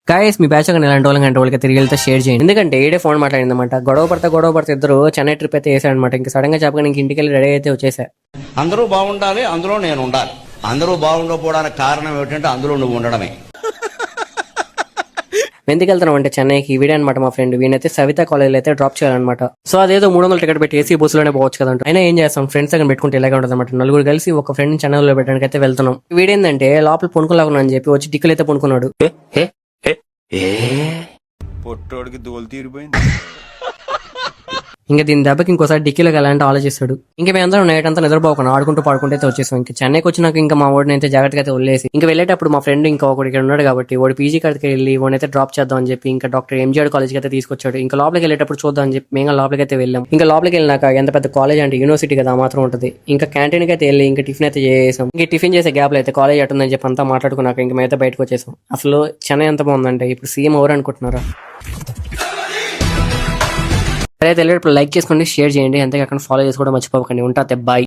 Guys మీ batch ఇలాంటి వాళ్ళకి తిరిగి వెళ్తే షేర్ చేయండి. ఎందుకంటే ఏడే ఫోన్ మాట్లాడిందన్నమాట. గొడవ పడితే ఇద్దరు చెన్నై ట్రిప్ అయితే వేసాడనమాట. ఇంకా సడన్ గా చెప్పగా ఇంక ఇంటికి వెళ్ళి రెడీ అయితే వచ్చేసా. అందరూ బాగుండాలి, అందులో నేను ఉండాలి. అందరూ బాగుండకపోవడానికి కారణం ఏమిటంటే అందులో నువ్వు ఉండడమే. ఎందుకు వెళ్తున్నాం అంటే చెన్నైకి వీడే అనమాట మా ఫ్రెండ్. వీనైతే సవిత కాలేజ్ అయితే డ్రాప్ చేయాలన్నమాట. సో అదేదో 300 టికెట్ పెట్టి ఏసీ బస్సులోనే పోవచ్చు కదంట. అయినా ఏం చేస్తాం, ఫ్రెండ్స్ దగ్గర పెట్టుకుంటే ఇలాగే ఉంటుంది అనమాట. నలుగురు కలిసి ఒక ఫ్రెండ్ చెన్నైలో పెట్టడానికి అయితే వెళ్తున్నాం. వీడేందంటే లోపల పొనుకోలేకున్నా అని చెప్పి వచ్చి టిక్కులు అయితే పొనుకున్నాడు. పొట్టోడికి దోలు తీరిపోయింది. ఇంకా దీని దెబ్బకి ఇంకోసారి డిక్కీలోకి వెళ్ళాలంటే ఆలోచిస్తాడు. ఇంకా మేమందరం నైట్ అంతా నిద్రపోకుండా ఆడుకుంటూ పాడుకుంటే అయితే వచ్చేసాం. ఇంకా చెన్నైకి వచ్చినాక ఇంకా మా వాడిని అయితే జాగ్రత్తగా అయితే వదిలేసి ఇంకా వెళ్ళేటప్పుడు మా ఫ్రెండ్ ఇంకా ఒకటి ఇక్కడ ఉన్నాడు కాబట్టి వాడు పీజీ కాడికి వెళ్ళి వాడిని అయితే డ్రాప్ చేద్దాం అని చెప్పి ఇంకా డాక్టర్ ఎంజీఆర్ కాలేజ్కి అయితే తీసుకొచ్చాడు. ఇంకా లోపలికి వెళ్ళేటప్పుడు చూద్దాం అని చెప్పి మేము లోపలికి అయితే వెళ్ళాం. ఇంకా లోపలికి వెళ్ళినాక ఎంత పెద్ద కాలేజ్ అంటే యూనివర్సిటీ కదా మాత్రం ఉంటుంది. ఇంకా క్యాంటీన్ కి అయితే వెళ్ళి ఇంకా టిఫిన్ అయితే చేసాం. ఇంకా టిఫిన్ చేసే గ్యాప్ లో అయితే కాలేజ్ ఎట్టుందని చెప్పి అంతా మాట్లాడుకున్నాక ఇంకా మేమైతే బయటకు వచ్చేసాం. అసలు చెన్నై ఎంత బాగుందంటే ఇప్పుడు సీఎం ఎవరు అనుకుంటున్నారా? అయితే వెళ్ళేటప్పుడు లైక్ చేసుకోండి, షేర్ చేయండి, అంతేకాకుండా ఫాలో చేసుకోవడం మర్చిపోకండి. ఉంటా బాయ్.